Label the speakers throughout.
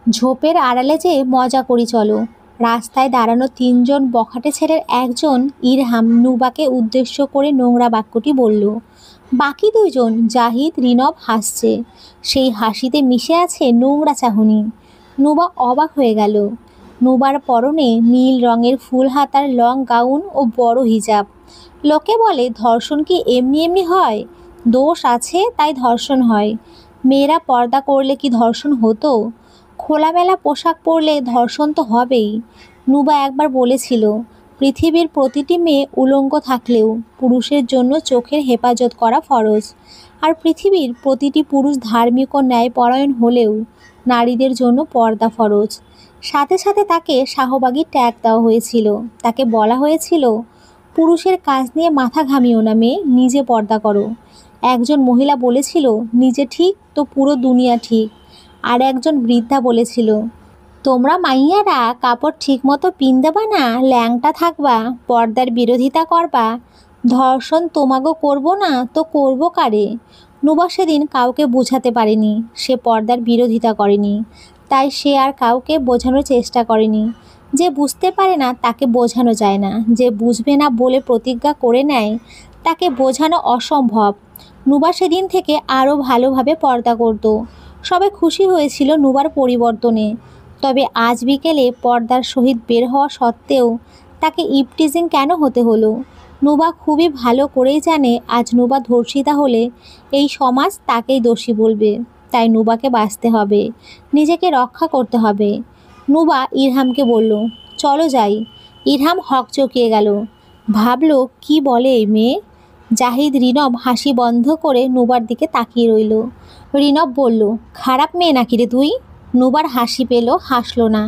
Speaker 1: ঝোপের আড়ালে যেয়ে মজা করি চলো। রাস্তায় দাঁড়ানো তিনজন বখাটে ছেলের একজন ইরহাম নুবাকে উদ্দেশ্য করে নোংরা বাক্যটি বলল। বাকি দুইজন জাহিদ রিনব হাসছে। সেই হাসিতে মিশে আছে নোংরা চাহনি। নুবা অবাক হয়ে গেল। নুবার পরনে নীল রঙের ফুল হাতার লং গাউন ও বড় হিজাব। লোকে বলে ধর্ষণ কি এমনি এমনি হয়? দোষ আছে তাই ধর্ষণ হয়। মেয়েরা পর্দা করলে কি ধর্ষণ হতো? খোলামেলা পোশাক পরলে ধর্ষণ তো হবেই। নুবা একবার বলেছিল, পৃথিবীর প্রতিটি মেয়ে উলঙ্গ থাকলেও পুরুষের জন্য চোখের হেফাজত করা ফরজ। আর পৃথিবীর প্রতিটি পুরুষ ধার্মিক ও ন্যায়পরায়ণ হলেও নারীদের জন্য পর্দা ফরজ। সাথে সাথে তাকে শাহবাগী ট্যাগ দেওয়া হয়েছিল। তাকে বলা হয়েছিল, পুরুষের কাজ নিয়ে মাথা ঘামিও না মেয়ে, নিজে পর্দা করো। একজন মহিলা বলেছিল, নিজে ঠিক তো পুরো দুনিয়া ঠিক। আর একজন বৃদ্ধা বলেছিল, তোমরা মাইয়ারা কাপড় ঠিকমতো পিনদেবা না, ল্যাংটা থাকবা, পর্দার বিরোধিতা করবা। ধর্ষণ তোমাগো করব না তো করব কারে? নুবা সেদিন কাউকে বোঝাতে পারেনি সে পর্দার বিরোধিতা করেনি। তাই সে আর কাউকে বোঝানোর চেষ্টা করেনি। যে বুঝতে পারে না তাকে বোঝানো যায় না। যে বুঝবে না বলে প্রতিজ্ঞা করে নেয় তাকে বোঝানো অসম্ভব। নুবা সেদিন থেকে আরও ভালোভাবে পর্দা করত। সবাই খুশি হয়েছিল নুবার পরিবর্তনে। তবে আজ বিকেলে পর্দার সহিত বের হওয়া সত্ত্বেও তাকে ইভটিজিং কেন হতে হলো? নুবা খুবই ভালো করেই জানে আজ নুবা ধর্ষিতা হলে এই সমাজ তাকেই দোষী বলবে। তাই নুবাকে বাঁচতে হবে, নিজেকে রক্ষা করতে হবে। নুবা ইরহামকে বলল, চলো যাই। ইরহাম হকচকিয়ে গেল। ভাবলো, কি বলে এই মেয়ে? জাহিদ রিনব হাসি বন্ধ করে নুবার দিকে তাকিয়ে রইল। রিনব বলল, খারাপ মেয়ে নাকি রে তুই? নুবার হাসি পেল, হাসলো না।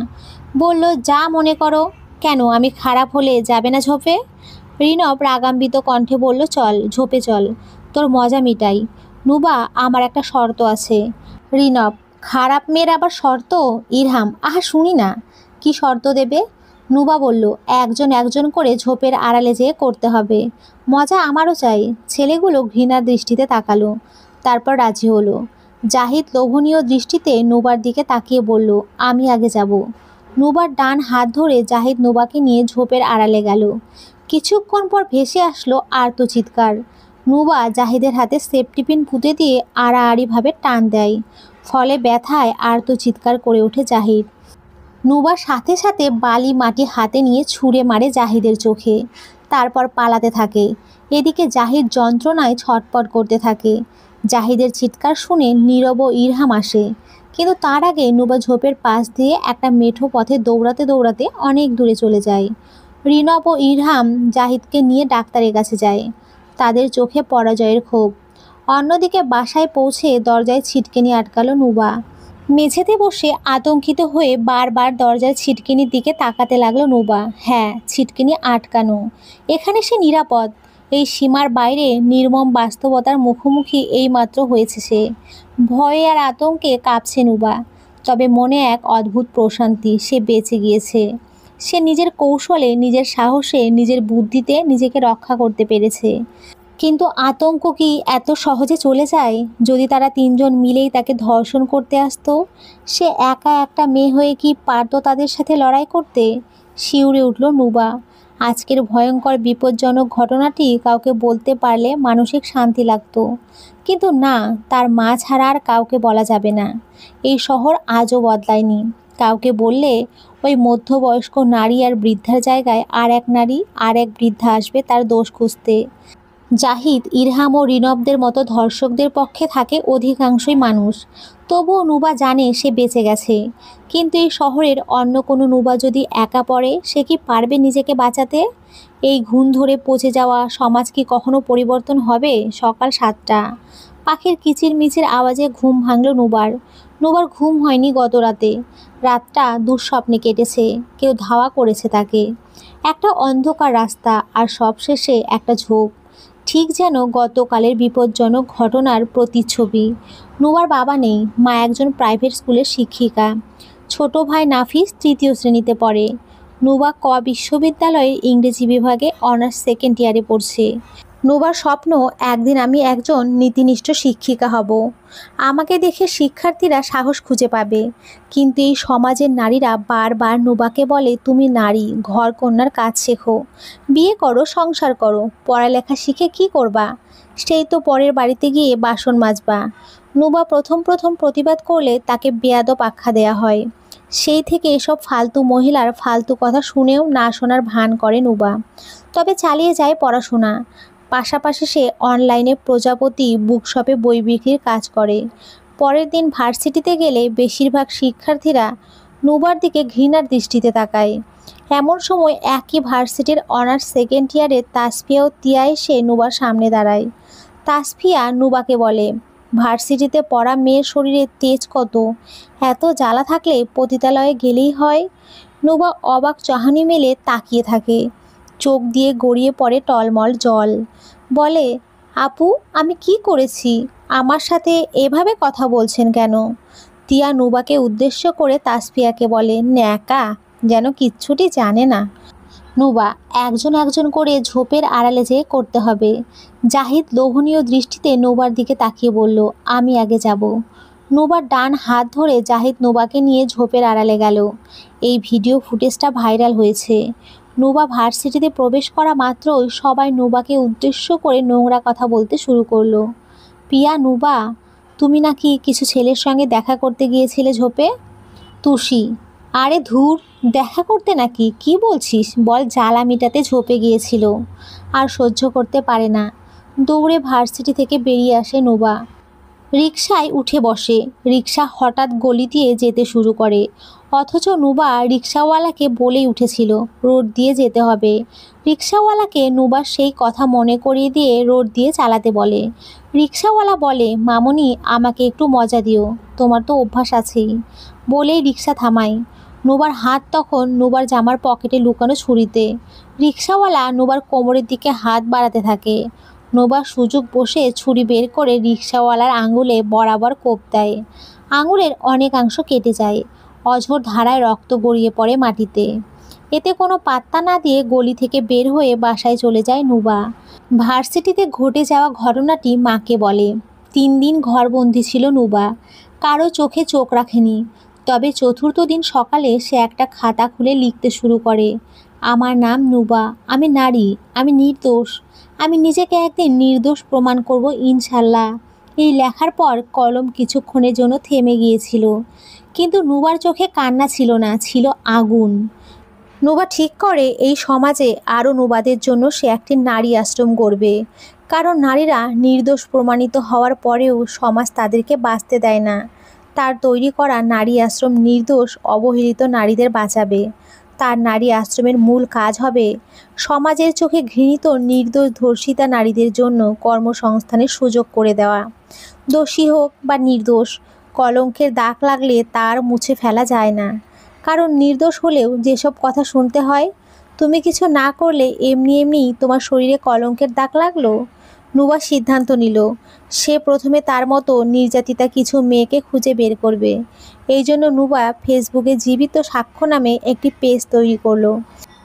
Speaker 1: বলল, যা মনে করো। কেন, আমি খারাপ হলে যাবে না ঝোপে? রিনব রাগান্বিত কণ্ঠে বলল, চল ঝোপে চল, তোর মজা মিটাই। নুবা, আমার একটা শর্ত আছে। রিনব, খারাপ মেয়ের আবার শর্ত? ইরহাম, আহা শুনি না, কি শর্ত দেবে? নুবা বলল, একজন একজন করে ঝোপের আড়ালে যেয়ে করতে হবে। মজা আমারও চাই। ছেলেগুলো ঘৃণার দৃষ্টিতে তাকালো, তারপর রাজি হলো। জাহিদ লোভনীয় দৃষ্টিতে নুবার দিকে তাকিয়ে বলল, আমি আগে যাব। নুবার ডান হাত ধরে জাহিদ নুবাকে নিয়ে ঝোপের আড়ালে গেল। কিছুক্ষণ পর ভেসে আসলো আর্তচিৎকার। নুবা জাহিদের হাতে সেফটি পিন পুঁতে দিয়ে আড়াআড়িভাবে টান দেয়। ফলে ব্যথায় আর্তচিৎকার করে ওঠে জাহিদ। নুবার সাথে সাথে বালি মাটি হাতে নিয়ে ছুঁড়ে মারে জাহিদের চোখে। তারপর পালাতে থাকে। এদিকে জাহিদ যন্ত্রণায় ছটপট করতে থাকে। জাহিদের চিৎকার শুনে নীরব ও ইরহাম আসে। কিন্তু তার আগে নুবা ঝোপের পাশ দিয়ে একটা মেঠো পথে দৌড়াতে দৌড়াতে অনেক দূরে চলে যায়। রিনব ও ইরহাম জাহিদকে নিয়ে ডাক্তারের কাছে যায়। তাদের চোখে পরাজয়ের ক্ষোভ। অন্যদিকে বাসায় পৌঁছে দরজায় ছিটকিনি আটকালো নুবা। মেঝেতে বসে আতঙ্কিত হয়ে বারবার দরজার ছিটকিনির দিকে তাকাতে লাগলো নুবা। হ্যাঁ, ছিটকিনি আটকানো। এখানে সে নিরাপদ। এই সীমার বাইরে নির্মম বাস্তবতার মুখোমুখি এইমাত্র হয়েছে সে। ভয়ে আর আতঙ্কে কাঁপছে নুবা। তবে মনে এক অদ্ভুত প্রশান্তি, সে বেঁচে গিয়েছে। সে নিজের কৌশলে, নিজের সাহসে, নিজের বুদ্ধিতে নিজেকে রক্ষা করতে পেরেছে। কিন্তু আতঙ্ক কি এত সহজে চলে যায়? যদি তারা তিনজন মিলেই তাকে ধর্ষণ করতে আসতো, সে একা একটা মেয়ে হয়ে কি পারত তাদের সাথে লড়াই করতে? শিউরে উঠল নুবা। আজকের ভয়ঙ্কর বিপজ্জনক ঘটনাটি কাউকে বলতে পারলে মানসিক শান্তি লাগতো। কিন্তু না, তার মা ছাড়া আর কাউকে বলা যাবে না। এই শহর আজও বদলায়নি। কাউকে বললে ওই মধ্যবয়স্ক নারী আর বৃদ্ধার জায়গায় আর এক নারী, আর এক বৃদ্ধা আসবে তার দোষ খুঁজতে। জাহিদ, ইরহাম ও রিনবদের মতো ধর্ষকদের পক্ষে থাকে অধিকাংশই মানুষ। তবুও নুবা জানে সে বেঁচে গেছে। কিন্তু এই শহরের অন্য কোনো নুবা যদি একা পড়ে, সে কি পারবে নিজেকে বাঁচাতে? এই ঘুণ ধরে পচে যাওয়া সমাজ কি কখনো পরিবর্তন হবে? সকাল 7টা। পাখির কিচিরমিচির আওয়াজে ঘুম ভাঙল নুবার। নুবার ঘুম হয়নি গত রাতে। রাতটা দুঃস্বপ্নে কেটেছে। কেউ ধাওয়া করেছে তাকে। একটা অন্ধকার রাস্তা, আর সবশেষে একটা ঝোপ। ঠিক যেন গতকালের বিপজ্জনক ঘটনার প্রতিচ্ছবি। নুবার বাবা নেই, মা একজন প্রাইভেট স্কুলের শিক্ষিকা। ছোট ভাই নাফিস 3য় শ্রেণীতে পড়ে। নুবা বিশ্ববিদ্যালয়ের ইংরেজি বিভাগে অনার্স 2nd ইয়ারে পড়ছে। নোবার স্বপ্ন একদিন আমি একজন নীতিনিষ্ঠ শিক্ষিকা হব। আমাকে দেখে শিক্ষার্থীরা সাহস খুঁজে পাবে। কিন্তু এই সমাজের নারীরা বারবার নোবাকে বলে, তুমি নারী, ঘর কন্যার কাজ শেখো, বিয়ে করো, সংসার করো, পড়ালেখা শিখে কি করবা? সেই তো পরের বাড়িতে গিয়ে বাসন মাজবা। নোবা প্রথম প্রথম প্রতিবাদ করলে তাকে বেয়াদব আখ্যা দেয়া হয়। সেই থেকে এসব ফালতু মহিলার ফালতু কথা শুনেও না শোনার ভান করে নোবা। তবে চালিয়ে যায় পড়াশোনা। পাশাপাশি সে অনলাইনে প্রজাপতি বুকশপে বই বিক্রির কাজ করে। পরের দিন ভার্সিটিতে গেলে বেশিরভাগ শিক্ষার্থীরা নোবার দিকে ঘৃণার দৃষ্টিতে তাকায়। এমন সময় একই ভার্সিটির অনার্স সেকেন্ড ইয়ারের তাসফিয়া ও তিয়া এসে নোবার সামনে দাঁড়ায়। তাসফিয়া নোবাকে বলে, ভার্সিটিতে পড়া মেয়ের শরীরে তেজ কত, এত জ্বালা থাকলে পতিতালয়ে গেলেই হয়। নোবা অবাক চাহনি মেলে তাকিয়ে থাকে। চোখ দিয়ে গড়িয়ে পড়ে টলমল জল। বলে, আপু, আমি কি করেছি? আমার সাথে এভাবে কথা বলছেন কেন? তিয়া নোবাকে উদ্দেশ্য করে তাসফিয়াকে বলে, ন্যাকা, যেন কিচ্ছুটি জানে না। নোবা, একজন একজন করে ঝোপের আড়ালে যেয়ে করতে হবে। জাহিদ লোভনীয় দৃষ্টিতে নোবার দিকে তাকিয়ে বলল, আমি আগে যাব। নোবার ডান হাত ধরে জাহিদ নোবাকে নিয়ে ঝোপের আড়ালে গেল। এই ভিডিও ফুটেজটা ভাইরাল হয়েছে। নোবা ভার্সিটিতে প্রবেশ করা মাত্রই সবাই নোবাকে উদ্দেশ্য করে নোংরা কথা বলতে শুরু করলো। পিয়া, নোবা, তুমি নাকি কিছু ছেলের সঙ্গে দেখা করতে গিয়েছিলে ঝোপে? তুষি, আরে ধুর, দেখা করতে নাকি? কি বলছিস? বল জ্বালা মিটাতে ঝোপে গিয়েছিল। আর সহ্য করতে পারে না। দৌড়ে ভার্সিটি থেকে বেরিয়ে আসে নোবা। রিকশায় উঠে বসে। রিকশা হঠাৎ গলি দিয়ে যেতে শুরু করে। অথচ নোবা রিকশাওয়ালাকে বলেই উঠেছিল রোড দিয়ে যেতে হবে। রিকশাওয়ালাকে নোবার সেই কথা মনে করিয়ে দিয়ে রোড দিয়ে চালাতে বলে। রিকশাওয়ালা বলে, মামুনি, আমাকে একটু মজা দিও, তোমার তো অভ্যাস আছেই। বলেই রিকশা থামায়। নোবার হাত তখন নোবার জামার পকেটে লুকানো ছুরিতে। রিকশাওয়ালা নোবার কোমরের দিকে হাত বাড়াতে থাকে। নোবা সুযোগ বসে ছুরি বের করে রিকশাওয়ালার আঙুলে বরাবর কোপ দেয়। আঙুলের অনেকাংশ কেটে যায়। অঝোর ধারায় রক্ত গড়িয়ে পড়ে মাটিতে। এতে কোনো পাত্তা না দিয়ে গলি থেকে বের হয়ে বাসায় চলে যায় নোবা। ভার্সিটিতে ঘটে যাওয়া ঘটনাটি মাকে বলে। 3 দিন ঘরবন্দি ছিল নোবা। কারো চোখে চোখ রাখেনি। তবে চতুর্থ দিন সকালে সে একটা খাতা খুলে লিখতে শুরু করে, আমার নাম নোবা, আমি নারী, আমি নির্দোষ, আমি নিজেকে একদিন নির্দোষ প্রমাণ করব ইনশাল্লাহ। এই লেখার পর কলম কিছুক্ষণের জন্য থেমে গিয়েছিল। কিন্তু নোবার চোখে কান্না ছিল না, ছিল আগুন। নোবা ঠিক করে এই সমাজে আরও নোবাদের জন্য সে একটি নারী আশ্রম গড়বে। কারণ নারীরা নির্দোষ প্রমাণিত হওয়ার পরেও সমাজ তাদেরকে বাঁচতে দেয় না। তার তৈরি করা নারী আশ্রম নির্দোষ অবহেলিত নারীদের বাঁচাবে। তার নারী আশ্রমের মূল কাজ হবে সমাজের চোখে ঘৃণিত নির্দোষ ধর্ষিতা নারীদের জন্য কর্মসংস্থানের সুযোগ করে দেওয়া। দোষী হোক বা নির্দোষ, কলঙ্কের দাগ লাগলে তার মুছে ফেলা যায় না। কারণ নির্দোষ হলেও যেসব কথা শুনতে হয়, তুমি কিছু না করলে এমনি এমনি তোমার শরীরে কলঙ্কের দাগ লাগলো। নোবা সিদ্ধান্ত নিল, সে প্রথমে তার মতো নির্যাতিতা কিছু মেয়েকে খুঁজে বের করবে। এই জন্য নোবা ফেসবুকে জীবিত সাক্ষ্য নামে একটি পেজ তৈরি করলো।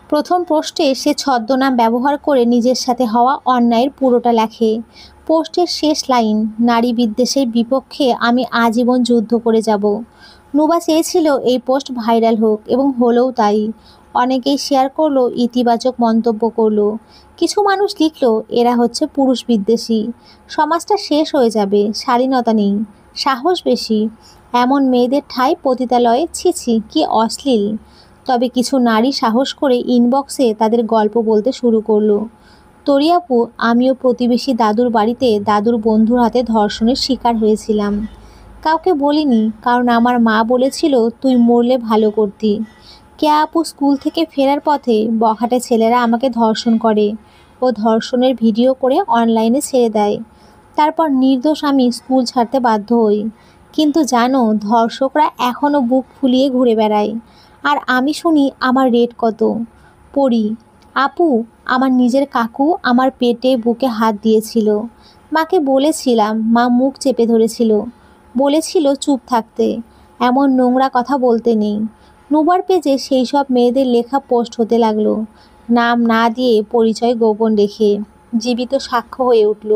Speaker 1: প্রথম পোস্টে সে ছদ্মনাম ব্যবহার করে নিজের সাথে হওয়া অন্যায়ের পুরোটা লেখে। পোস্টের শেষ লাইন, নারী বিদ্বেষের বিপক্ষে আমি আজীবন যুদ্ধ করে যাব। নোবা চেয়েছিল এই পোস্ট ভাইরাল হোক এবং হলোও তাই। অনেকেই শেয়ার করলো, ইতিবাচক মন্তব্য করলো। কিছু মানুষ লিখলো, এরা হচ্ছে পুরুষ বিদ্বেষী, সমাজটা শেষ হয়ে যাবে, শালীনতা নেই, সাহস বেশি, এমন মেয়েদের ঠাঁই পতিতালয়ে, ছিছি কি অশ্লীল। তবে কিছু নারী সাহস করে ইনবক্সে তাদের গল্প বলতে শুরু করলো। তরিয়াপু, আমিও প্রতিবেশী দাদুর বাড়িতে দাদুর বন্ধুর হাতে ধর্ষণের শিকার হয়েছিলাম। কাউকে বলিনি, কারণ আমার মা বলেছিল তুই মরলে ভালো করতি। কেয়া আপু স্কুল থেকে ফেরার পথে বখাটে ছেলেরা আমাকে ধর্ষণ করে ও ধর্ষণের ভিডিও করে অনলাইনে ছেড়ে দেয়। তারপর নির্দোষ আমি স্কুল ছাড়তে বাধ্য হই। কিন্তু জানো, ধর্ষকরা এখনও বুক ফুলিয়ে ঘুরে বেড়ায়। আর আমি শুনি আমার রেট কত। পড়ি, আপু, আমার নিজের কাকু আমার পেটে বুকে হাত দিয়েছিল। মাকে বলেছিলাম, মা মুখ চেপে ধরেছিল। বলেছিল চুপ থাকতে, এমন নোংরা কথা বলতে নেই। নোবার পেজে সেই সব মেয়েদের লেখা পোস্ট হতে লাগলো, নাম না দিয়ে পরিচয় গোপন রেখে। জীবিত সাক্ষ্য হয়ে উঠল,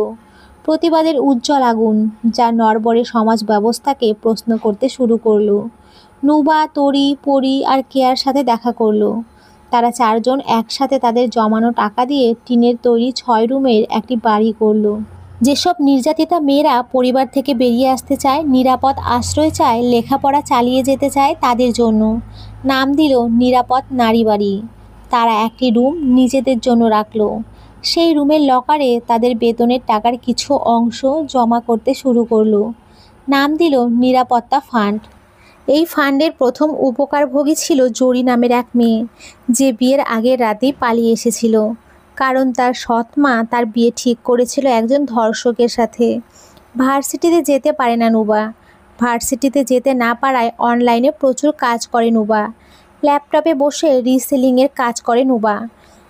Speaker 1: প্রতিবাদের উজ্জ্বল আগুন, যা নড়বড়ে সমাজ ব্যবস্থাকে প্রশ্ন করতে শুরু করলো। নুবা, তরি, পরি আর কেয়ার সাথে দেখা করলো। তারা চারজন একসাথে তাদের জমানো টাকা দিয়ে টিনের তৈরি 6 রুমের একটি বাড়ি করলো। যেসব নির্যাতিতা মেয়েরা পরিবার থেকে বেরিয়ে আসতে চায়, নিরাপদ আশ্রয় চায়, লেখাপড়া চালিয়ে যেতে চায়, তাদের জন্য নাম দিল নিরাপদ নারী বাড়ি। তারা একটি রুম নিজেদের জন্য রাখলো। সেই রুমের লকারে তাদের বেতনের টাকার কিছু অংশ জমা করতে শুরু করলো। নাম দিল নিরাপত্তা ফান্ড। এই ফান্ডের প্রথম উপকারভোগী ছিল জরি নামের এক মেয়ে, যে বিয়ের আগের রাতেই পালিয়ে এসেছিল, কারণ তার সৎ মা তার বিয়ে ঠিক করেছিল একজন ধর্ষকের সাথে। ভার্সিটিতে যেতে পারে না নুবা। ভার্সিটিতে যেতে না পারায় অনলাইনে প্রচুর কাজ করে নুবা। ল্যাপটপে বসে রিসেলিংয়ের কাজ করে নুবা।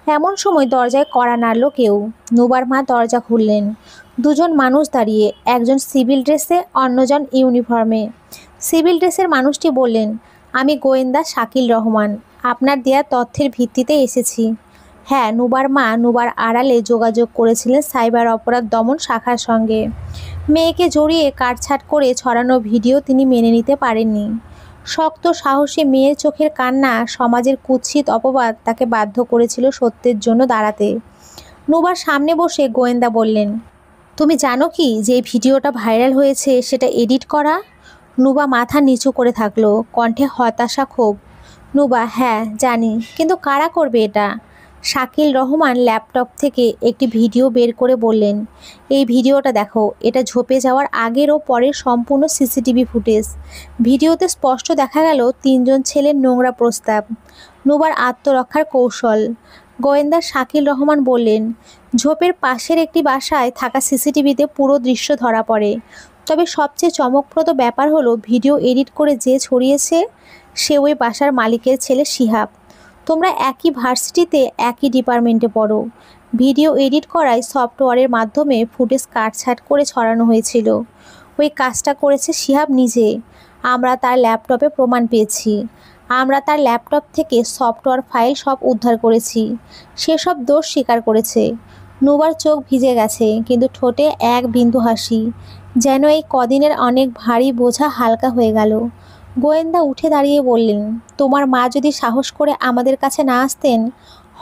Speaker 1: এমন সময় দরজায় কড়া নাড়ল কেউ। নুবার মা দরজা খুললেন। দুজন মানুষ দাঁড়িয়ে, একজন সিভিল ড্রেসে, অন্যজন ইউনিফর্মে। সিভিল ড্রেসের মানুষটি বললেন, আমি গোয়েন্দা শাকিল রহমান, আপনার দেয়া তথ্যের ভিত্তিতে এসেছি। হ্যাঁ, নুবার মা নুবার আড়ালে যোগাযোগ করেছিলেন সাইবার অপরাধ দমন শাখার সঙ্গে। মেয়েকে জড়িয়ে কাটছাঁট করে ছড়ানো ভিডিও তিনি মেনে নিতে পারেননি। শক্ত সাহসী মেয়ের চোখের কান্না, সমাজের কুৎসিত অপবাদ তাকে বাধ্য করেছিল সত্যের জন্য দাঁড়াতে। নুবার সামনে বসে গোয়েন্দা বললেন, তুমি জানো কি যে ভিডিওটা ভাইরাল হয়েছে সেটা এডিট করা? নুবা মাথা নিচু করে থাকলো, কণ্ঠে হতাশা, ক্ষোভ। নুবা, হ্যাঁ জানি, কিন্তু কারা করবে এটা? শাকিল রহমান ল্যাপটপ থেকে একটি ভিডিও বের করে বললেন, এই ভিডিওটা দেখো, এটা ঝোপে যাওয়ার আগের ও পরের সম্পূর্ণ সিসিটিভি ফুটেজ। ভিডিওতে স্পষ্ট দেখা গেল 3 জন ছেলের নোংরা প্রস্তাব। নুবার আত্মরক্ষার কৌশল। গোয়েন্দা শাকিল রহমান বললেন, ঝোপের পাশের একটি বাসায় থাকা সিসিটিভিতে পুরো দৃশ্য ধরা পড়ে। তবে সবচেয়ে চমকপ্রদ ব্যাপার হলো, ভিডিও এডিট করে যে ছড়িয়েছে সে ওই বাসার মালিকের ছেলে শিহাব। তোমরা একই ভার্সিটিতে, একই ডিপার্টমেন্টে পড়ো। ভিডিও এডিট করায় সফটওয়্যারের মাধ্যমে ফুটেজ কাটছাঁট করে ছড়ানো হয়েছিল। ওই কাজটা করেছে শিহাব নিজে। আমরা তার ল্যাপটপে প্রমাণ পেয়েছি। আমরা তার ল্যাপটপ থেকে সফটওয়্যার ফাইল সব উদ্ধার করেছি। সেসব দোষ স্বীকার করেছে। নুবার চোখ ভিজে গেছে, কিন্তু ঠোঁটে এক বিন্দু হাসি, যেন এই কদিনের অনেক ভারী বোঝা হালকা হয়ে গেল। গোয়েন্দা উঠে দাঁড়িয়ে বললেন, তোমার মা যদি সাহস করে আমাদের কাছে না আসতেন,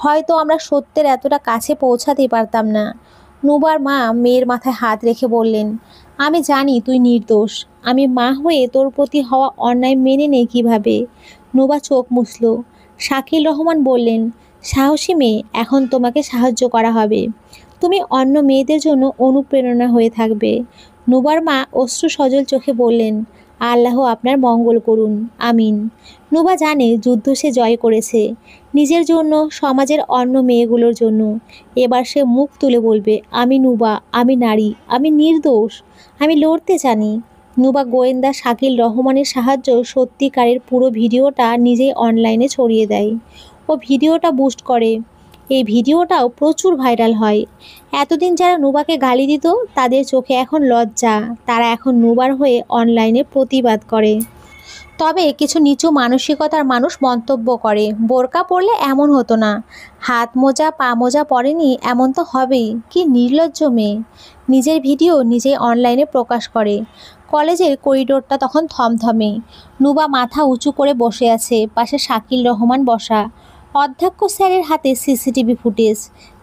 Speaker 1: হয়তো আমরা সত্যের এতটা কাছে পৌঁছাতেই পারতাম না। নুবার মা মেয়ের মাথায় হাত রেখে বললেন, আমি জানি তুই নির্দোষ। আমি মা হয়ে তোর প্রতি হওয়া অন্যায় মেনে নেই কিভাবে। নুবা চোখ মুছল। শাকিল রহমান বললেন, সাহসী মেয়ে, এখন তোমাকে সাহায্য করা হবে। তুমি অন্য মেয়েদের জন্য অনুপ্রেরণা হয়ে থাকবে। নুবার মা অশ্রু সজল চোখে বললেন, আল্লাহ আপনার মঙ্গল করুন, আমিন। নুবা জানে যুদ্ধ সে জয় করেছে, নিজের জন্য, সমাজের অন্য মেয়েগুলোর জন্য। এবার সে মুখ তুলে বলবে, আমি নুবা, আমি নারী, আমি নির্দোষ, আমি লড়তে জানি। নুবা গোয়েন্দা শাকিল রহমানের সাহায্য সত্যিকারের পুরো ভিডিওটা নিজেই অনলাইনে ছড়িয়ে দেয়। ও ভিডিওটা বুস্ট করে। এই ভিডিওটাও প্রচুর ভাইরাল হয়। এতদিন যারা নুবাকে গালি দিত, তাদের চোখে এখন লজ্জা। তারা এখন নুবার হয়ে অনলাইনে প্রতিবাদ করে। তবে কিছু নিচু মানসিকতার মানুষ মন্তব্য করে, বোরকা পরলে এমন হতো না, হাত মোজা পা মোজা পরেনি এমন তো হবেই, কি নির্লজ্জ মেয়ে। নিজের ভিডিও নিজেই অনলাইনে প্রকাশ করে। কলেজের করিডোরটা তখন থমথমে। নুবা মাথা উঁচু করে বসে আছে, পাশে শাকিল রহমান বসা। অধ্যক্ষ স্যারের হাতে সিসিটিভি ফুটেজ,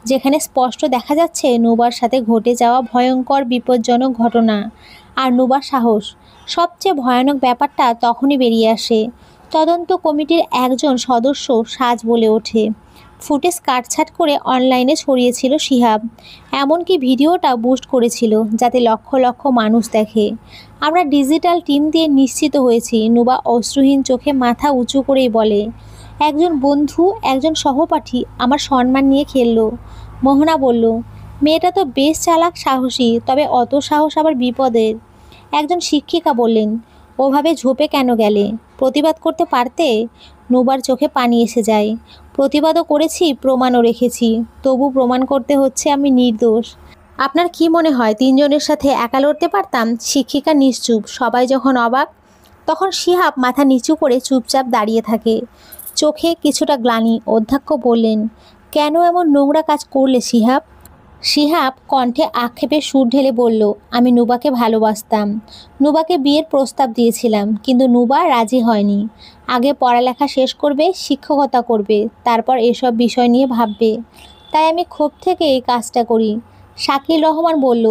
Speaker 1: যেখানে স্পষ্ট দেখা যাচ্ছে নুবার সাথে ঘটে যাওয়া ভয়ঙ্কর বিপজ্জনক ঘটনা। আর নুবার সাহস। সবচেয়ে ভয়ানক ব্যাপারটা তখনই বেরিয়ে আসে। তদন্ত কমিটির একজন সদস্য সাজ বলে ওঠে। ফুটেজ কাটছাঁট করে অনলাইনে ছড়িয়েছিল শিহাব। এমনকি ভিডিওটা বুস্ট করেছিল যাতে লক্ষ লক্ষ মানুষ দেখে। আমরা ডিজিটাল টিম দিয়ে নিশ্চিত হয়েছি। নুবা অশ্রুহীন চোখে মাথা উঁচু করেই বলে, একজন বন্ধু, একজন সহপাঠী আমার সম্মান নিয়ে খেললো। মোহনা বলল, মেয়েটা তো বেশ চালাক, সাহসী, তবে অত সাহস আবার বিপদের। একজন শিক্ষিকা বললেন, ওভাবে ঝোপে কেন গেলে? প্রতিবাদ করতে পারতে। নুবার চোখে পানি এসে যায়। প্রতিবাদও করেছি, প্রমাণও রেখেছি, তবু প্রমাণ করতে হচ্ছে আমি নির্দোষ। আপনার কি মনে হয় 3 জনের সাথে একা লড়তে পারতাম? শিক্ষিকা নিশ্চুপ। সবাই যখন অবাক, তখন শিহাব মাথা নিচু করে চুপচাপ দাঁড়িয়ে থাকে, চোখে কিছুটা গ্লানি। অধ্যক্ষ বললেন, কেন এমন নোংরা কাজ করলে শিহাব? শিহাব কণ্ঠে আক্ষেপের সুর ঢেলে বলল, আমি নুবাকে ভালোবাসতাম, নুবাকে বিয়ের প্রস্তাব দিয়েছিলাম, কিন্তু নুবা রাজি হয়নি। আগে পড়ালেখা শেষ করবে, শিক্ষকতা করবে, তারপর এসব বিষয় নিয়ে ভাববে। তাই আমি ক্ষোভ থেকে এই কাজটা করি। শাকিল রহমান বলল,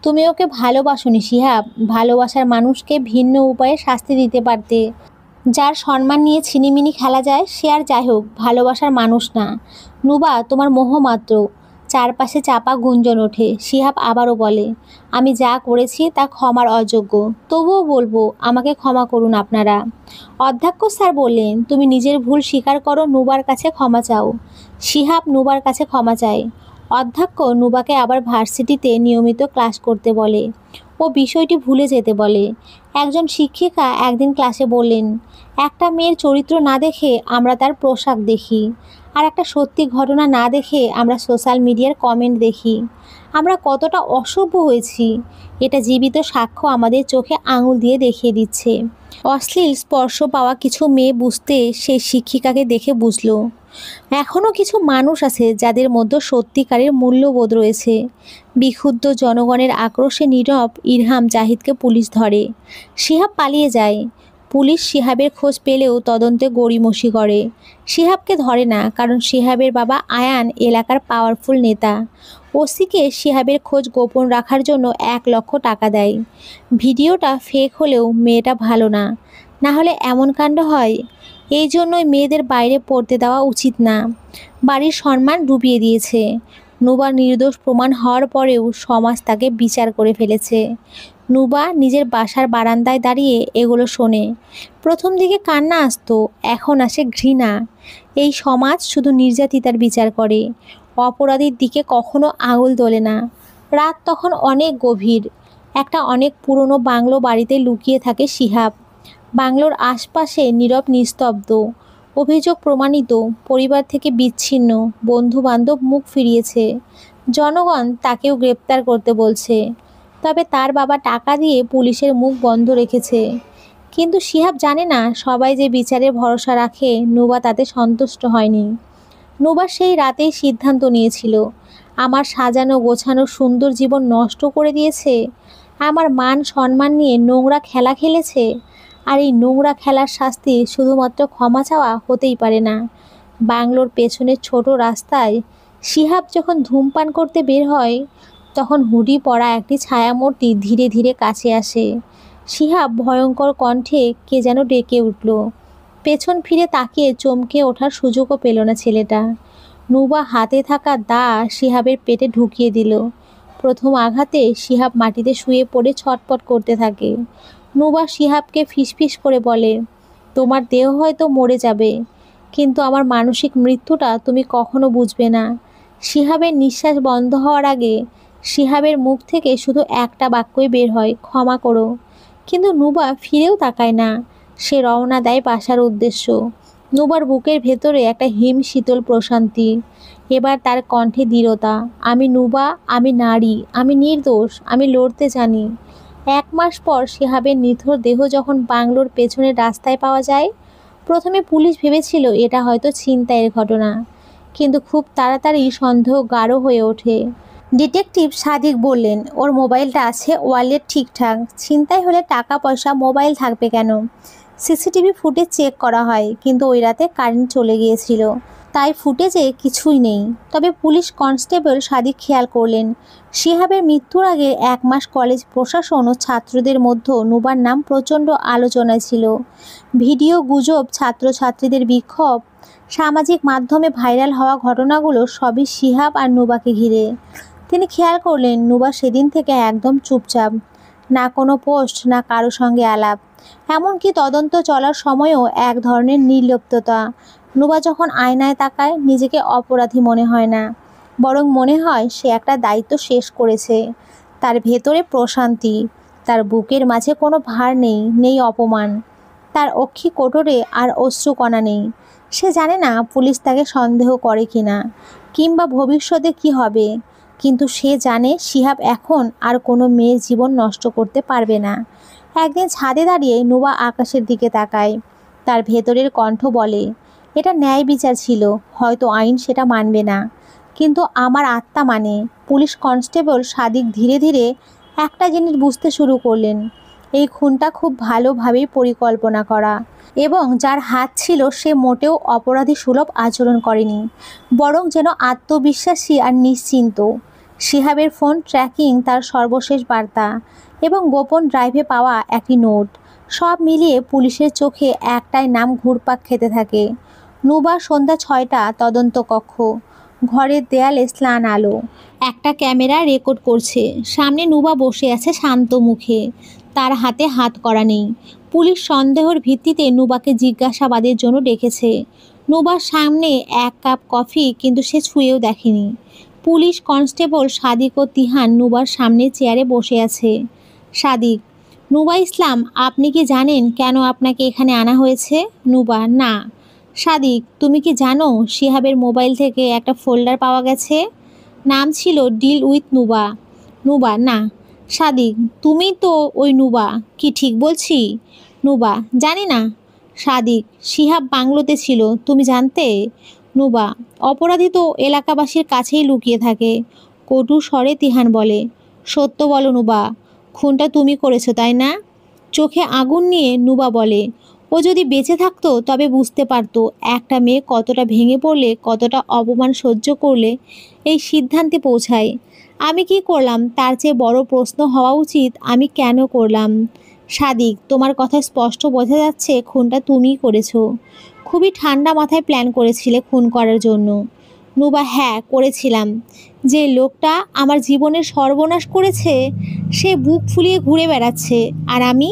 Speaker 1: তুমি ওকে ভালোবাসোনি শিহাব, ভালোবাসার মানুষকে ভিন্ন উপায়ে শাস্তি দিতে পারতে। যার সম্মান নিয়ে ছিনিমিনি খেলা যায় সে আর যাই হোক ভালোবাসার মানুষ না। নুবা তোমার মোহ মাত্র। চারপাশে চাপা গুঞ্জন ওঠে। শিহাব আবারও বলে, আমি যা করেছি তা ক্ষমার অযোগ্য, তবুও বলবো আমাকে ক্ষমা করুন আপনারা। অধ্যক্ষ স্যার বললেন, তুমি নিজের ভুল স্বীকার করো, নুবার কাছে ক্ষমা চাও। শিহাব নুবার কাছে ক্ষমা চায়। অধ্যক্ষ নুবাকে আবার ভার্সিটিতে নিয়মিত ক্লাস করতে বলে। ও বিষয়টি ভুলে যেতে বলে। একজন শিক্ষিকা একদিন ক্লাসে বললেন, একটা মেয়ের চরিত্র না দেখে আমরা তার পোশাক দেখি, আর একটা সত্যি ঘটনা না দেখে আমরা সোশ্যাল মিডিয়ার কমেন্ট দেখি। আমরা কতটা অসভ্য হয়েছি এটা জীবিত সাক্ষ্য আমাদের চোখে আঙুল দিয়ে দেখিয়ে দিচ্ছে। অশ্লীল স্পর্শ পাওয়া কিছু মেয়ে বুঝতে সেই শিক্ষিকাকে দেখে বুঝলো, এখনও কিছু মানুষ আছে যাদের মধ্যে সত্যিকারের মূল্যবোধ রয়েছে। বিক্ষুব্ধ জনগণের আক্রোশে নীরব ইরহাম জাহিদকে পুলিশ ধরে। শিহাব পালিয়ে যায়। পুলিশ শিহাবের খোঁজ পেলেও তদন্তে গড়িমসি করে। শিহাবকে ধরে না, কারণ শিহাবের বাবা আয়ান এলাকার পাওয়ারফুল নেতা। ওসিকে শিহাবের খোঁজ গোপন রাখার জন্য 1 লক্ষ টাকা দেয়। ভিডিওটা ফেক হলেও মেয়েটা ভালো না, না হলে এমন কাণ্ড হয়। এই জন্যই মেয়েদের বাইরে পড়তে দেওয়া উচিত না। বাড়ির সম্মান ডুবিয়ে দিয়েছে। নুবা নির্দোষ প্রমাণ হওয়ার পরেও সমাজ তাকে বিচার করে ফেলেছে। নুবা নিজের বাসার বারান্দায় দাঁড়িয়ে এগুলো শোনে। প্রথম দিকে কান্না আসতো, এখন আসে ঘৃণা। এই সমাজ শুধু নির্যাতিতার বিচার করে, অপরাধীর দিকে কখনো আঙুল তোলে না। রাত তখন অনেক গভীর। একটা অনেক পুরনো বাংলো বাড়িতে লুকিয়ে থাকে শিহাব। বাংলোর আশপাশে নীরব নিস্তব্ধ। অভিযোগ প্রমাণিত, পরিবার থেকে বিচ্ছিন্ন, বন্ধু বান্ধব মুখ ফিরিয়েছে। জনগণ তাকেও গ্রেপ্তার করতে বলছে। তবে তার বাবা টাকা দিয়ে পুলিশের মুখ বন্ধ রেখেছে। কিন্তু শিহাব জানে না, সবাই যে বিচারে ভরসা রাখে, নুবা তাতে সন্তুষ্ট হয়নি। নুবা সেই রাতেই সিদ্ধান্ত নিয়েছিল, আমার সাজানো গোছানো সুন্দর জীবন নষ্ট করে দিয়েছে, আমার মান সম্মান নিয়ে নোংরা খেলা খেলেছে। আর এই নোংরা খেলার শাস্তি শুধুমাত্র ক্ষমা চাওয়া হতেই পারে না। বাংলোর পেছনের ছোট রাস্তায় শিহাব যখন ধূমপান করতে বের হয়, তখন হুডি পরা একটি ছায়ামূর্তি ধীরে ধীরে কাছে আসে। শিহাব ভয়ঙ্কর কণ্ঠে কে যেন ডেকে উঠল। পেছন ফিরে তাকিয়ে চমকে ওঠার সুযোগও পেল না ছেলেটা। নুবা হাতে থাকা দা শিহাবের পেটে ঢুকিয়ে দিল। প্রথম আঘাতে শিহাব মাটিতে শুয়ে পড়ে ছটপট করতে থাকে। নুবা শিহাবকে ফিসফিস করে বলে, তোমার দেহ হয়তো মরে যাবে, কিন্তু আমার মানসিক মৃত্যুটা তুমি কখনো বুঝবে না। শিহাবের নিঃশ্বাস বন্ধ হওয়ার আগে শিহাবের মুখ থেকে শুধু একটা বাক্যই বের হয়, ক্ষমা করো। কিন্তু নুবা ফিরেও তাকায় না। সে রওনা দেয় বাসার উদ্দেশ্য। নুবার বুকের ভেতরে একটা হিম শীতল প্রশান্তি। এবার তার কণ্ঠে দৃঢ়তা, আমি নুবা, আমি নারী, আমি নির্দোষ, আমি লড়তে জানি। 1 মাস পর শিহাবের নিথর দেহ যখন বাংলোর পেছনের রাস্তায় পাওয়া যায়, প্রথমে পুলিশ ভেবেছিল এটা হয়তো ছিনতাইয়ের ঘটনা, কিন্তু খুব তাড়াতাড়ি সন্দেহ গাঢ় হয়ে ওঠে। ডিটেকটিভ সাদিক বললেন, ওর মোবাইলটা আছে, ওয়ালেট ঠিকঠাক, ছিনতাই হলে টাকা পয়সা মোবাইল থাকবে কেন? সিসিটিভি ফুটেজ চেক করা হয়, কিন্তু ওই রাতে কারেন্ট চলে গিয়েছিল, তাই ফুটেজে কিছুই নেই। তবে পুলিশ কনস্টেবল সাদিক খেয়াল করলেন, শিহাবের মৃত্যুর আগে 1 মাস কলেজ প্রশাসন ও ছাত্রদের মধ্যে নুবার নাম প্রচণ্ড আলোচনায় ছিল। ভিডিও, গুজব, ছাত্রছাত্রীদের বিক্ষোভ, সামাজিক মাধ্যমে ভাইরাল হওয়া ঘটনাগুলো সবই শিহাব আর নুবাকে ঘিরে। তিনি খেয়াল করলেন নুবা সেদিন থেকে একদম চুপচাপ, না কোনো পোস্ট, না কারো সঙ্গে আলাপ। এমনকি তদন্ত চলার সময়ও এক ধরনের নির্লিপ্ততা। নুবা যখন আয়নায় তাকায়, নিজেকে অপরাধী মনে হয় না, বরং মনে হয় সে একটা দায়িত্ব শেষ করেছে। তার ভেতরে প্রশান্তি, তার বুকের মাঝে কোনো ভার নেই, নেই অপমান। তার অক্ষি কোটরে আর অশ্রুকণা নেই। সে জানে না পুলিশ তাকে সন্দেহ করে কিনা, কিংবা ভবিষ্যতে কি হবে, কিন্তু সে জানে শিহাব এখন আর কোনো মেয়ের জীবন নষ্ট করতে পারবে না। একদিন ছাদে দাঁড়িয়ে নুবা আকাশের দিকে তাকায়। তার ভেতরের কণ্ঠ বলে, এটা ন্যায় বিচার ছিল, হয়তো আইন সেটা মানবে না, কিন্তু আমার আত্মা মানে। পুলিশ কনস্টেবল সাদিক ধীরে ধীরে একটা জিনিস বুঝতে শুরু করলেন, এই খুনটা খুব ভালোভাবেই পরিকল্পনা করা, এবং যার হাত ছিল সে মোটেও অপরাধী সুলভ আচরণ করেনি, বরং যেন আত্মবিশ্বাসী আর নিশ্চিন্ত। শিহাবের ফোন ট্র্যাকিং, তার সর্বশেষ বার্তা এবং গোপন ড্রাইভে পাওয়া একটি নোট, সব মিলিয়ে পুলিশের চোখে একটাই নাম ঘুরপাক খেতে থাকে, নুবা। সন্ধ্যা 6টা, তদন্ত কক্ষ। ঘরের দেয়ালে স্নান আলো, একটা ক্যামেরা রেকর্ড করছে। সামনে নুবা বসে আছে শান্ত মুখে, তার হাতে হাত করা নেই। পুলিশ সন্দেহের ভিত্তিতে নুবাকে জিজ্ঞাসাবাদের জন্য ডেকেছে। নুবার সামনে এক কাপ কফি, কিন্তু সে ছুঁয়েও দেখেনি। পুলিশ কনস্টেবল সাদিক ও তিহান নুবার সামনে চেয়ারে বসে আছে। সাদিক: নুবা ইসলাম, আপনি কি জানেন কেন আপনাকে এখানে আনা হয়েছে? নুবা: না। সাদিক: তুমি কি জানো শিহাবের মোবাইল থেকে একটা ফোল্ডার পাওয়া গেছে, নাম ছিল ডিল উইথ নুবা? নুবা: না। সাদিক: তুমি তো ওই নুবা, কি ঠিক বলছি? নুবা: জানি না। সাদিক: শিহাব বাংলোতে ছিল, তুমি জানতে? নুবা: অপরাধী তো এলাকাবাসীর কাছেই লুকিয়ে থাকে। কটু স্বরে তিহান বলে: সত্য বলো নুবা, খুনটা তুমি করেছো তাই না? চোখে আগুন নিয়ে নুবা বলে: ও যদি বেঁচে থাকতো তবে বুঝতে পারতো একটা মেয়ে কতটা ভেঙে পড়লে, কতটা অপমান সহ্য করলে এই সিদ্ধান্তে পৌঁছায়। আমি কি করলাম তার চেয়ে বড় প্রশ্ন হওয়া উচিত, আমি কেন করলাম? সাদিক: তোমার কথায় স্পষ্ট বোঝা যাচ্ছে খুনটা তুমিই করেছো। খুবই ঠান্ডা মাথায় প্ল্যান করেছিলে খুন করার জন্য। নুবা: হ্যাঁ করেছিলাম। যে লোকটা আমার জীবনের সর্বনাশ করেছে সে বুক ফুলিয়ে ঘুরে বেড়াচ্ছে, আর আমি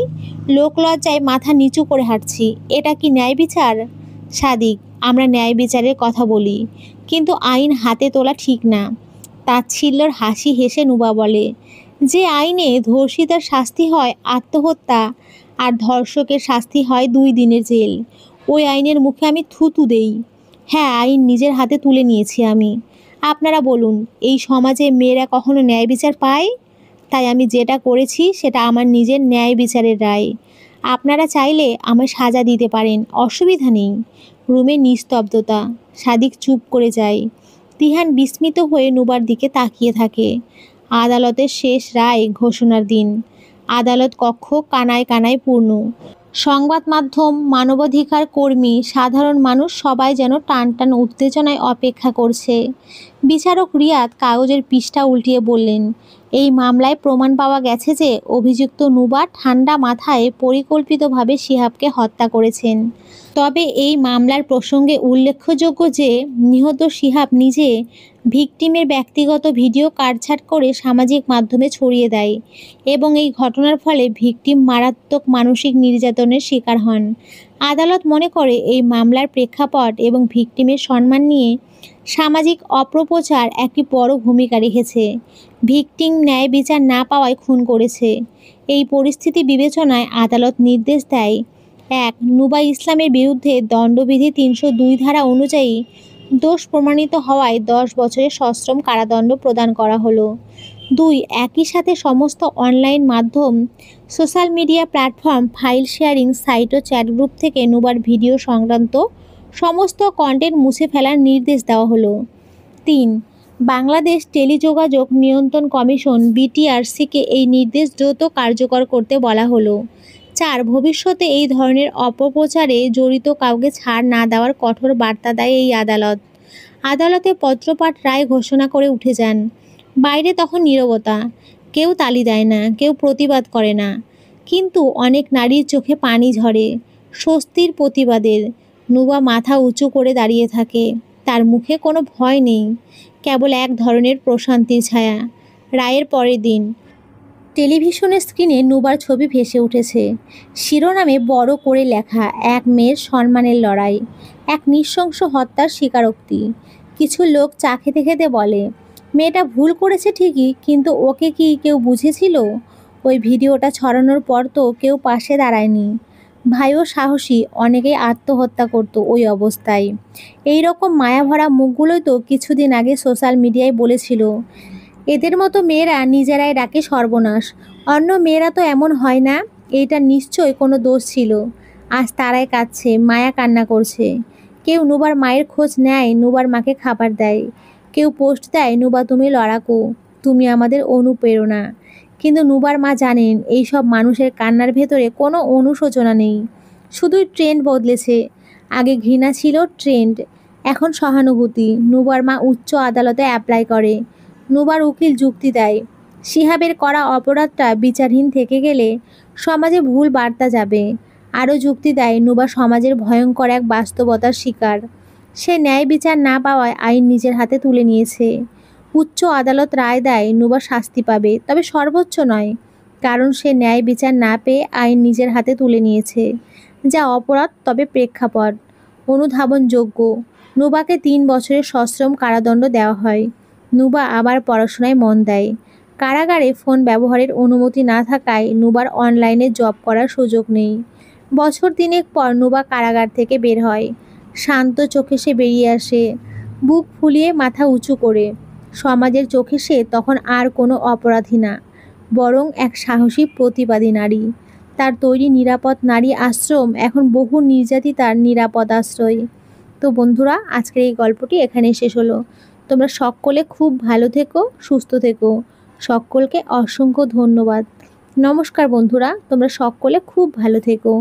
Speaker 1: লোকলজ্জায় মাথা নিচু করে হাঁটছি। এটা কি ন্যায় বিচার? সাদিক: আমরা ন্যায় বিচারের কথা বলি, কিন্তু আইন হাতে তোলা ঠিক না। তাচ্ছিল্যর হাসি হেসে নুবা বলে: যে আইনে ধর্ষিতার শাস্তি হয় আত্মহত্যা আর ধর্ষকের শাস্তি হয় 2 দিনের জেল, ওই আইনের মুখে আমি থুতু দেই। হ্যাঁ, আইন নিজের হাতে তুলে নিয়েছি আমি। আপনারা বলুন, এই সমাজে মেয়েরা কখনো ন্যায় বিচার পায়? তাই আমি যেটা করেছি সেটা আমার নিজের ন্যায় বিচারের রায়। আপনারা চাইলে আমায় সাজা দিতে পারেন, অসুবিধা নেই। রুমে নিস্তব্ধতা। সাদিক চুপ করে যায়। তিহান বিস্মিত হয়ে নুবার দিকে তাকিয়ে থাকে। আদালতের শেষ রায় ঘোষণার দিন। আদালত কক্ষ কানায় কানায় পূর্ণ। সংবাদ মাধ্যম, মানবাধিকার কর্মী, সাধারণ মানুষ সবাই যেন টান টান উত্তেজনায় অপেক্ষা করছে। বিচারক রিয়াদ কাগজের পৃষ্ঠা উল্টিয়ে বললেন, এই মামলায় প্রমাণ পাওয়া গেছে যে অভিযুক্ত নুবা ঠান্ডা মাথায় পরিকল্পিতভাবে শিহাবকে হত্যা করেছেন। তবে এই মামলার প্রসঙ্গে উল্লেখযোগ্য যে নিহত শিহাব নিজে ভিকটিমের ব্যক্তিগত ভিডিও কাটছাঁট করে সামাজিক মাধ্যমে ছড়িয়ে দেয়, এবং এই ঘটনার ফলে ভিকটিম মারাত্মক মানসিক নির্যাতনের শিকার হন। আদালত মনে করে এই মামলার প্রেক্ষাপট এবং ভিকটিমের সম্মান নিয়ে সামাজিক অপপ্রচার একটি বড় ভূমিকা রেখেছে। ভিকটিম ন্যায় বিচার না পাওয়ায় খুন করেছে। এই পরিস্থিতি বিবেচনায় আদালত নির্দেশ দেয়: 1. নুবা ইসলামের বিরুদ্ধে দণ্ডবিধি 302 ধারা অনুযায়ী দোষ প্রমাণিত হওয়ায় 10 বছরের সশ্রম কারাদণ্ড প্রদান করা হলো। 2. একই সাথে সমস্ত অনলাইন মাধ্যম, social media platform, file sharing site ও চ্যাট গ্রুপ থেকে নুবার ভিডিও সংক্রান্ত সমস্ত কন্টেন্ট মুছে ফেলার নির্দেশ দেওয়া হলো। 3. বাংলাদেশ টেলিযোগাযোগ নিয়ন্ত্রণ কমিশন বিটিআরসিকে এই নির্দেশ দ্রুত কার্যকর করতে বলা হলো। 4. ভবিষ্যতে এই ধরনের অপপ্রচারে জড়িত কাউকে ছাড় না দেওয়ার কঠোর বার্তা দেয় এই আদালত। আদালতে পত্রপাঠ রায় ঘোষণা করে উঠে যান। বাইরে তখন নীরবতা। কেউ তালি দেয় না, কেউ প্রতিবাদ করে না, কিন্তু অনেক নারীর চোখে পানি ঝরে স্বস্তির প্রতিবাদের। নুবা মাথা উঁচু করে দাঁড়িয়ে থাকে। তার মুখে কোনো ভয় নেই, কেবল এক ধরনের প্রশান্তির ছায়া। রায়ের পরের দিন টেলিভিশনের স্ক্রিনে নুবার ছবি ভেসে উঠেছে। শিরোনামে বড় করে লেখা, এক মেয়ের সম্মানের লড়াই, এক নৃশংস হত্যার স্বীকারোক্তি। কিছু লোক চা খেতে খেতে বলে, মেয়েটা ভুল করেছে ঠিকই, কিন্তু ওকে কি কেউ বুঝেছিল? ওই ভিডিওটা ছড়ানোর পর তো কেউ পাশে দাঁড়ায়নি। ভাইও সাহসী, অনেকেই আত্মহত্যা করতো ওই অবস্থায়। এই রকম মায়াভরা মুখগুলোই তো কিছুদিন আগে সোশ্যাল মিডিয়ায় বলেছিল, এদের মতো মেয়েরা নিজেরাই ডাকে সর্বনাশ, অন্য মেয়েরা তো এমন হয় না। এইটা নিশ্চয় কোনো দোষ ছিল। আজ তারাই কাঁদছে, মায়া কান্না করছে। কেউ নুবার মায়ের খোঁজ নেয়, নুবার মাকে খাবার দেয়। কেউ পোস্ট দেয়, নুবা তুমি লড়াকু, তুমি আমাদের অনুপ্রেরণা। কিন্তু নুবার মা জানেন এই সব মানুষের কান্নার ভেতরে কোনো অনুশোচনা নেই, শুধুই ট্রেন্ড বদলেছে। আগে ঘৃণা ছিল, ট্রেন্ড এখন সহানুভূতি। নুবার মা উচ্চ আদালতে অ্যাপ্লাই করে। নুবার উকিল যুক্তি দেয়, শিহাবের করা অপরাধটা বিচারহীন থেকে গেলে সমাজে ভুল বার্তা যাবে। আরও যুক্তি দেয়, নুবা সমাজের ভয়ঙ্কর এক বাস্তবতার শিকার। সে ন্যায় বিচার না পাওয়ায় আইন নিজের হাতে তুলে নিয়েছে। উচ্চ আদালত রায় দেয় নুবা শাস্তি পাবে, তবে সর্বোচ্চ নয়, কারণ সে ন্যায় বিচার না পেয়ে আইন নিজের হাতে তুলে নিয়েছে। যা অপরাধ, তবে প্রেক্ষাপট অনুধাবনযোগ্য। নুবাকে 3 বছরের সশ্রম কারাদণ্ড দেওয়া হয়। নুবা আবার পড়াশোনায় মন দেয়। কারাগারে ফোন ব্যবহারের অনুমতি না থাকায় নুবার অনলাইনে জব করার সুযোগ নেই। বছর 3 পর নুবা কারাগার থেকে বের হয়। শান্ত চোখে সে বেরিয়ে আসে, বুক ফুলিয়ে মাথা উঁচু করে। সমাজের চোখে সে তখন আর কোনো অপরাধী না, বরং এক সাহসী প্রতিবাদী নারী। তার তৈরি নিরাপদ নারী আশ্রম এখন বহু নির্যাতিতার নিরাপদ আশ্রয়। তো বন্ধুরা, আজকের এই গল্পটি এখানেই শেষ হলো। তোমরা সকলে খুব ভালো থেকো, সুস্থ থেকো। সকলকে অসংখ্য ধন্যবাদ। নমস্কার বন্ধুরা, তোমরা সকলে খুব ভালো থেকো।